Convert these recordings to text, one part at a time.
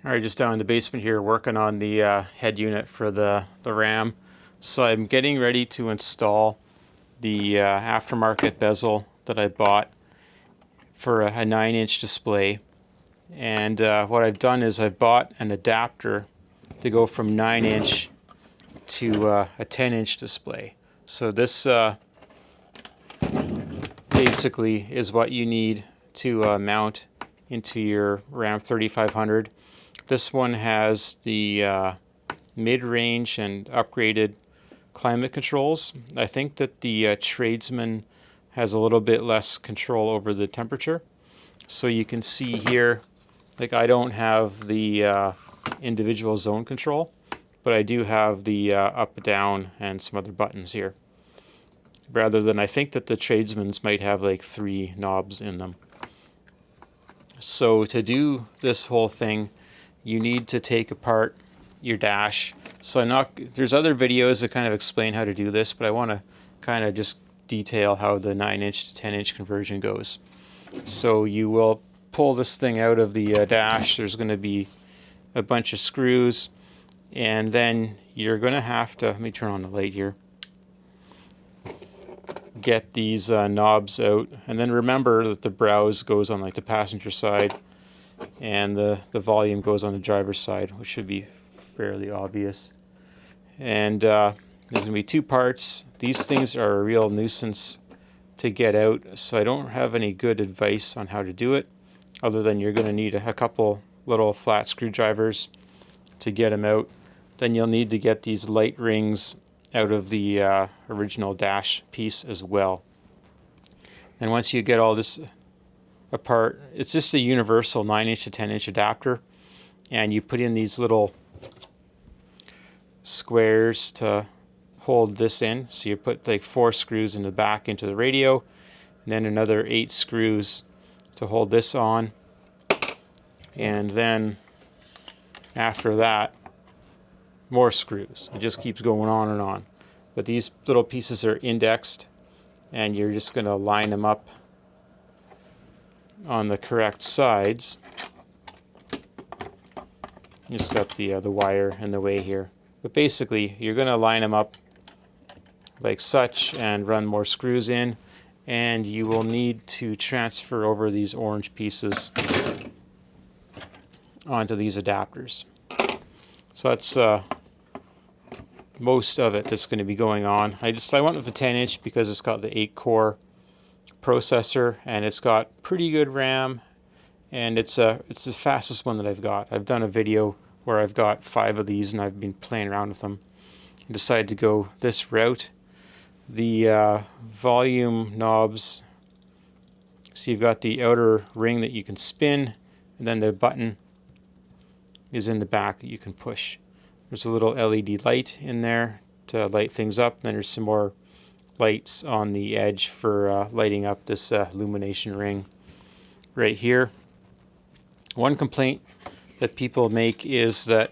Alright, just down in the basement here working on the head unit for the Ram. So I'm getting ready to install the aftermarket bezel that I bought for a 9-inch display. And what I've done is I've bought an adapter to go from 9-inch to a 10-inch display. So this basically is what you need to mount into your Ram 3500. This one has the mid-range and upgraded climate controls. I think that the tradesman has a little bit less control over the temperature. So you can see here, like I don't have the individual zone control, but I do have the up, down, and some other buttons here. Rather than, I think that the tradesman's might have like 3 knobs in them. So to do this whole thing, you need to take apart your dash. So there's other videos that kind of explain how to do this, but I want to kind of just detail how the 9-inch to 10-inch conversion goes. So you will pull this thing out of the dash. There's going to be a bunch of screws, and then you're going to have to, let me turn on the light here, get these knobs out, and then remember that the browse goes on like the passenger side and the volume goes on the driver's side, which should be fairly obvious. And there's going to be 2 parts. These things are a real nuisance to get out, so I don't have any good advice on how to do it, other than you're going to need a couple little flat screwdrivers to get them out. Then you'll need to get these light rings out of the original dash piece as well. And once you get all this apart, it's just a universal 9-inch to 10-inch adapter, and you put in these little squares to hold this in. So you put like 4 screws in the back into the radio, and then another 8 screws to hold this on, and then after that more screws. It just keeps going on and on. But these little pieces are indexed, and you're just going to line them up on the correct sides. You just got the wire in the way here. But basically, you're going to line them up like such and run more screws in, and you will need to transfer over these orange pieces onto these adapters. So that's most of it that's going to be going on. I went with the 10-inch because it's got the 8-core processor, and it's got pretty good RAM, and it's the fastest one that I've got. I've done a video where I've got 5 of these and I've been playing around with them. I decided to go this route. The volume knobs, so you've got the outer ring that you can spin, and then the button is in the back that you can push. There's a little LED light in there to light things up, and then there's some more lights on the edge for lighting up this illumination ring right here. One complaint that people make is that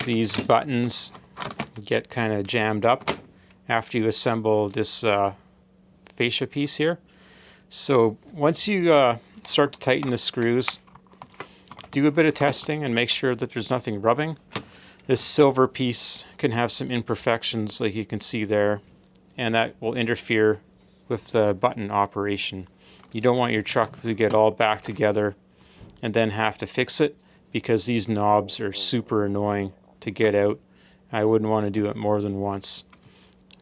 these buttons get kind of jammed up after you assemble this fascia piece here. So once you start to tighten the screws, do a bit of testing and make sure that there's nothing rubbing. This silver piece can have some imperfections like you can see there, and that will interfere with the button operation. You don't want your truck to get all back together and then have to fix it, because these knobs are super annoying to get out. I wouldn't want to do it more than once.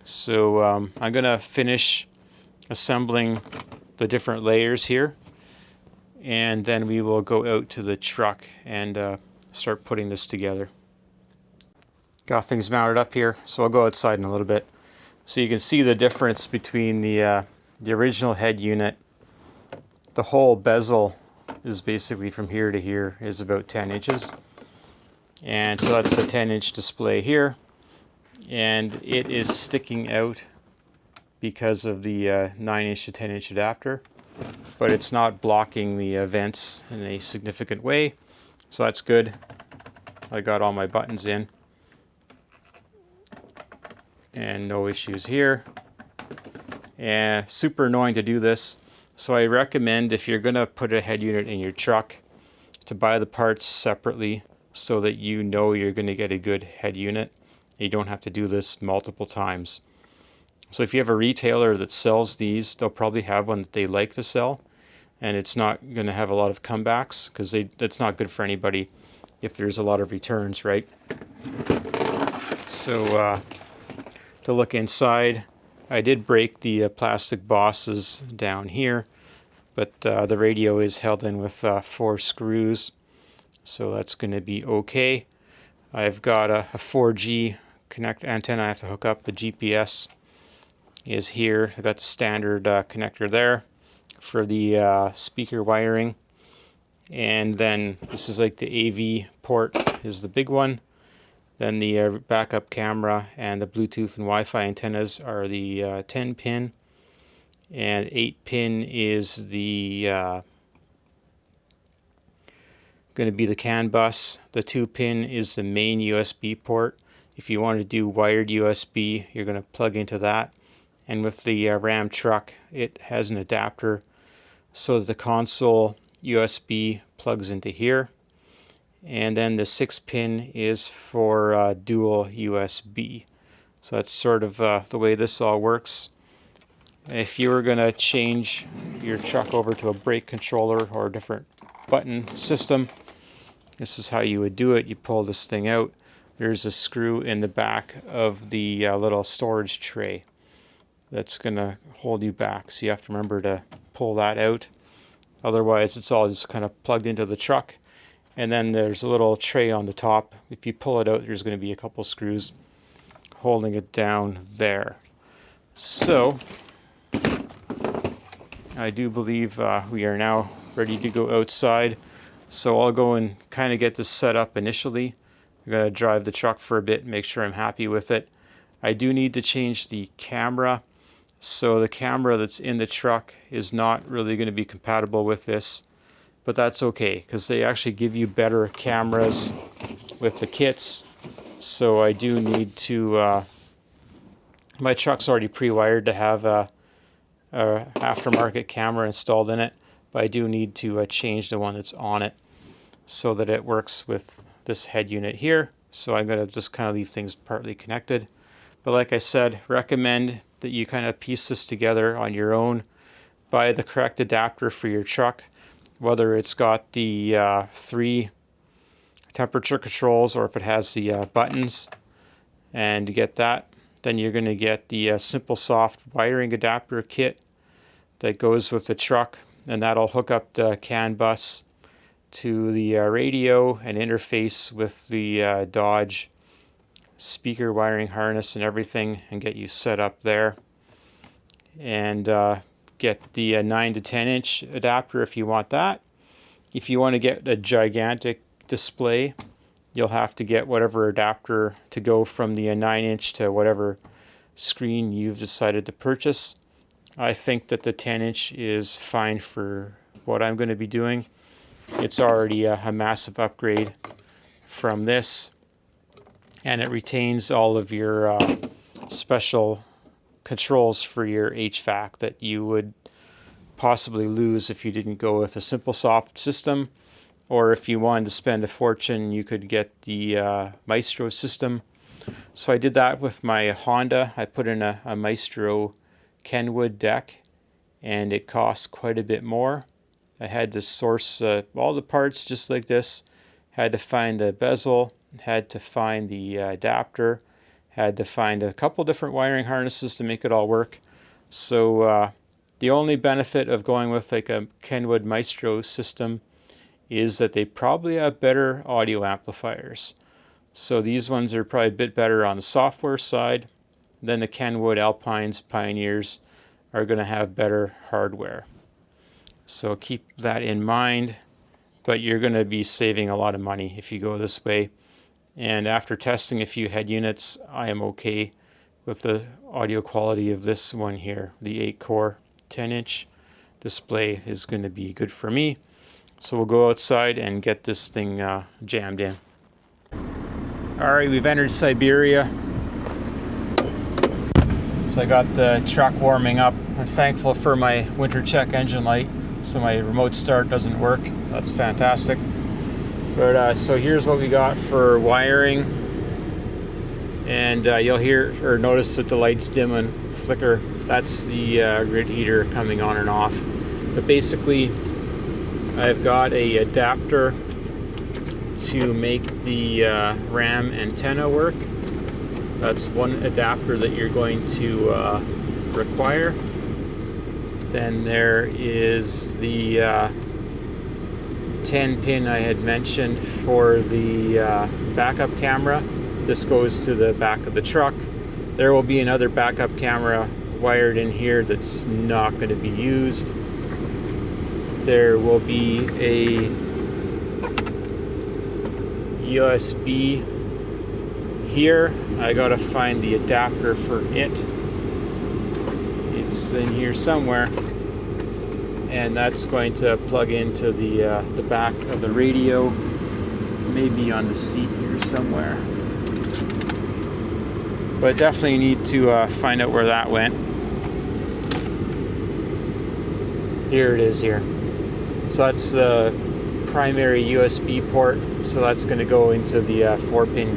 So I'm going to finish assembling the different layers here, and then we will go out to the truck and start putting this together. Got things mounted up here, so I'll go outside in a little bit. So you can see the difference between the original head unit. The whole bezel is basically from here to here is about 10 inches. And so that's the 10-inch display here. And it is sticking out because of the 9-inch to 10-inch adapter. But it's not blocking the vents in a significant way, so that's good. I got all my buttons in, and no issues here. And super annoying to do this, so I recommend, if you're going to put a head unit in your truck, to buy the parts separately so that you know you're going to get a good head unit. You don't have to do this multiple times. So if you have a retailer that sells these, they'll probably have one that they like to sell, and it's not going to have a lot of comebacks because that's not good for anybody if there's a lot of returns, right? So to look inside, I did break the plastic bosses down here, but the radio is held in with 4 screws, so that's going to be okay. I've got a 4G connect antenna I have to hook up. The GPS is here. I've got the standard connector there for the speaker wiring, and then this is like the AV port is the big one. Then the backup camera and the Bluetooth and Wi-Fi antennas are the 10 pin, and 8 pin is the going to be the CAN bus. The 2 pin is the main USB port. If you want to do wired USB, you're going to plug into that. And with the Ram truck, it has an adapter so that the console USB plugs into here. And then the 6 pin is for dual USB. So that's sort of the way this all works. If you were going to change your truck over to a brake controller or a different button system, this is how you would do it. You pull this thing out. There's a screw in the back of the little storage tray that's going to hold you back. So you have to remember to pull that out. Otherwise, it's all just kind of plugged into the truck. And then there's a little tray on the top. If you pull it out, there's going to be a couple screws holding it down there. So I do believe we are now ready to go outside. So I'll go and kind of get this set up initially. I'm going to drive the truck for a bit, make sure I'm happy with it. I do need to change the camera. So the camera that's in the truck is not really going to be compatible with this, but that's okay because they actually give you better cameras with the kits. So I do need to, my truck's already pre-wired to have a aftermarket camera installed in it, but I do need to change the one that's on it so that it works with this head unit here. So I'm going to just kind of leave things partly connected. But like I said, recommend that you kind of piece this together on your own. Buy the correct adapter for your truck, whether it's got the 3 temperature controls or if it has the buttons. And to get that, then you're going to get the simplesoft wiring adapter kit that goes with the truck, and that'll hook up the CAN bus to the radio and interface with the Dodge speaker wiring harness and everything, and get you set up there. And get the 9 to 10 inch adapter if you want that. If you want to get a gigantic display, you'll have to get whatever adapter to go from the 9 inch to whatever screen you've decided to purchase. I think that the 10 inch is fine for what I'm going to be doing. It's already a massive upgrade from this, and it retains all of your special controls for your HVAC that you would possibly lose if you didn't go with a simplesoft system, or if you wanted to spend a fortune, you could get the Maestro system. So I did that with my Honda. I put in a Maestro Kenwood deck, and it costs quite a bit more. I had to source all the parts just like this. Had to find a bezel, had to find the adapter, had to find a couple different wiring harnesses to make it all work. So the only benefit of going with like a Kenwood Maestro system is that they probably have better audio amplifiers. So these ones are probably a bit better on the software side. Then the Kenwood Alpines Pioneers are going to have better hardware. So keep that in mind, but you're going to be saving a lot of money if you go this way. And after testing a few head units, I am okay with the audio quality of this one here. The 8-core 10-inch display is going to be good for me. So we'll go outside and get this thing jammed in. All right, we've entered Siberia. So I got the truck warming up. I'm thankful for my winter check engine light, so my remote start doesn't work. That's fantastic. But so here's what we got for wiring, and you'll hear or notice that the lights dim and flicker. That's the grid heater coming on and off. But basically, I've got a adapter to make the RAM antenna work. That's one adapter that you're going to require. Then there is the 10 pin I had mentioned for the backup camera. This goes to the back of the truck. There will be another backup camera wired in here that's not going to be used. There will be a USB here. I gotta find the adapter for it. It's in here somewhere, and that's going to plug into the back of the radio, maybe on the seat here somewhere. But definitely need to find out where that went. Here it is here. So that's the primary USB port. So that's going to go into the 4-pin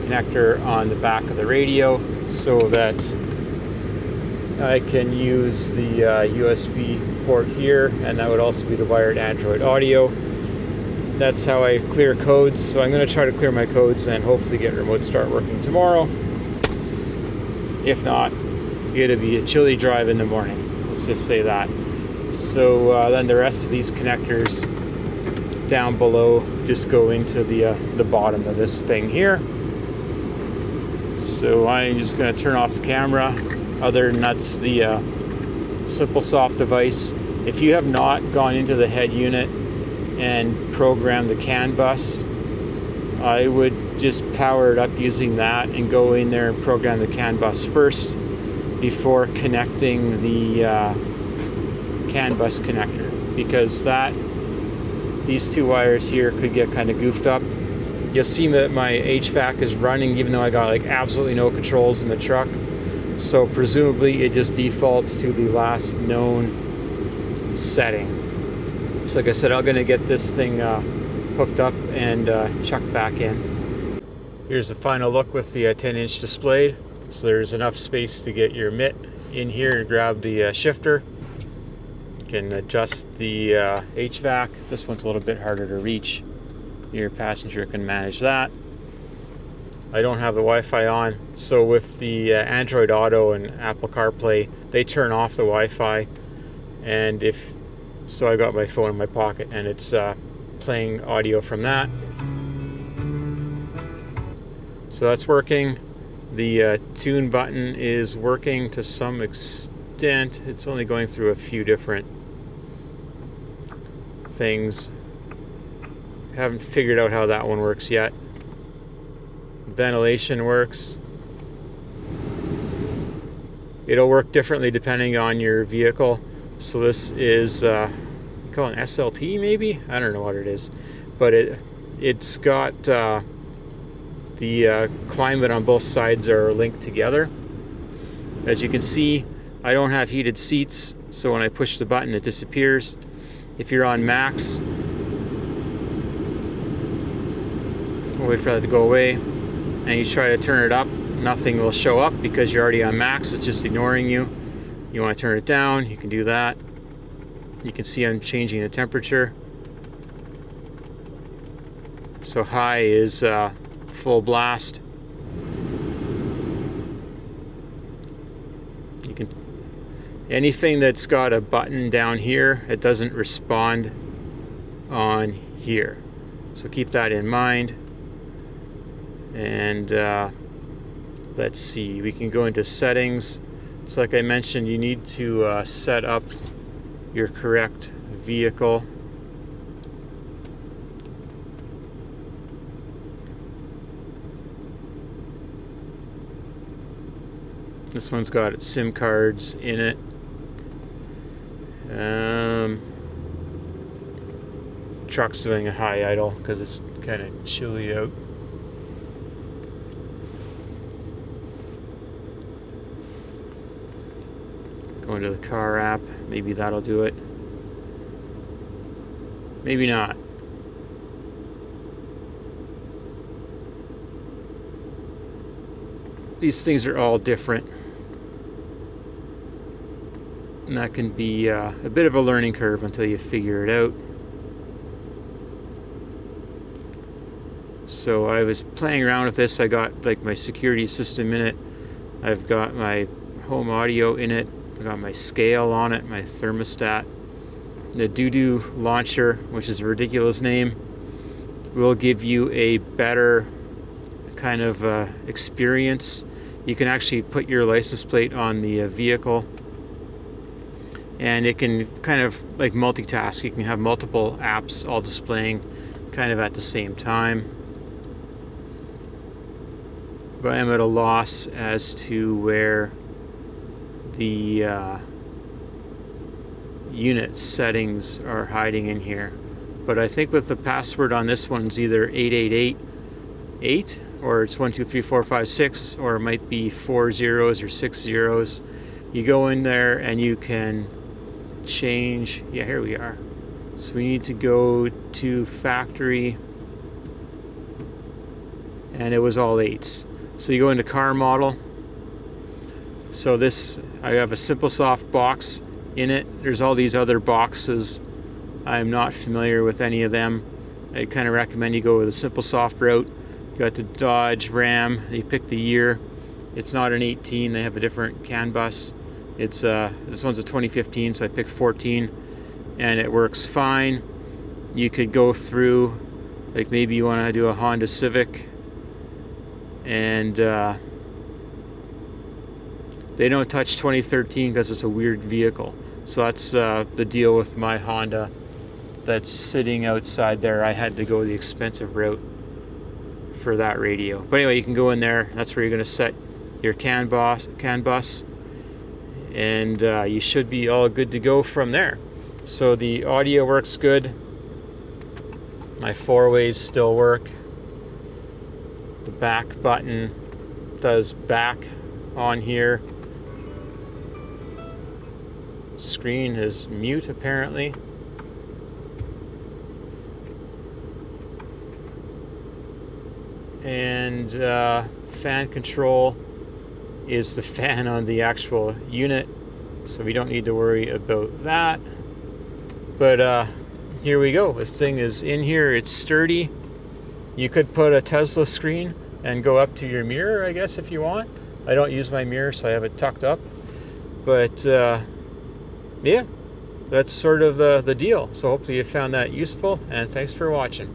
connector on the back of the radio, so that I can use the USB port here, and that would also be the wired Android audio. That's how I clear codes. So I'm going to try to clear my codes and hopefully get remote start working tomorrow. If not, it'll be a chilly drive in the morning. Let's just say that. So then the rest of these connectors down below just go into the bottom of this thing here. So I'm just going to turn off the camera. Other than that's the simplesoft device. If you have not gone into the head unit and programmed the CAN bus, I would just power it up using that and go in there and program the CAN bus first before connecting the CAN bus connector, because these two wires here could get kind of goofed up. You'll see that my HVAC is running even though I got like absolutely no controls in the truck. So presumably it just defaults to the last known setting. So like I said, I'm going to get this thing hooked up and chucked back in. Here's the final look with the 10-inch displayed. So there's enough space to get your mitt in here to grab the shifter. You can adjust the HVAC. This one's a little bit harder to reach. Your passenger can manage that. I don't have the Wi-Fi on, so with the Android Auto and Apple CarPlay, they turn off the Wi-Fi, and so I got my phone in my pocket and it's playing audio from that. So that's working. The tune button is working to some extent. It's only going through a few different things. Haven't figured out how that one works yet. Ventilation works. It'll work differently depending on your vehicle. So this is call it an SLT maybe? I don't know what it is, but it's got the climate on both sides are linked together. As you can see, I don't have heated seats, so when I push the button it disappears. If you're on max, we'll wait for that to go away, and you try to turn it up, nothing will show up because you're already on max. It's just ignoring you. You want to turn it down, you can do that. You can see I'm changing the temperature. So high is full blast. You can, anything that's got a button down here, it doesn't respond on here. So keep that in mind. And let's see, we can go into settings. So like I mentioned, you need to set up your correct vehicle. This one's got SIM cards in it. Truck's doing a high idle because it's kind of chilly out. Go into the car app, maybe that'll do it. Maybe not. these things are all different. And that can be a bit of a learning curve until you figure it out. So I was playing around with this. I got like my security system in it. I've got my home audio in it. I got my scale on it, my thermostat. The doo-doo launcher, which is a ridiculous name, will give you a better kind of experience. You can actually put your license plate on the vehicle, and it can kind of like multitask. You can have multiple apps all displaying kind of at the same time. But I'm at a loss as to where the unit settings are hiding in here. But I think with the password on this one is either 8888 or it's 123456, or it might be 4 zeros or 6 zeros. You go in there and you can change. Yeah, here we are. So we need to go to factory, and it was all 8s. So you go into car model. So this, I have a simplesoft box in it. There's all these other boxes. I'm not familiar with any of them. I kind of recommend you go with a simplesoft route. You got the Dodge Ram. You pick the year. It's not an 18. They have a different CAN bus. It's this one's a 2015, so I picked 14, and it works fine. You could go through, like maybe you want to do a Honda Civic, and they don't touch 2013 because it's a weird vehicle. So that's the deal with my Honda that's sitting outside there. I had to go the expensive route for that radio. But anyway, you can go in there. That's where you're going to set your CAN bus, and you should be all good to go from there. So the audio works good. My 4-ways still work. The back button does back on here. Screen is mute apparently. And fan control is the fan on the actual unit, so we don't need to worry about that. But here we go. This thing is in here. It's sturdy. You could put a Tesla screen and go up to your mirror, I guess, if you want. I don't use my mirror, so I have it tucked up. But yeah, that's sort of the deal. So hopefully you found that useful, and thanks for watching.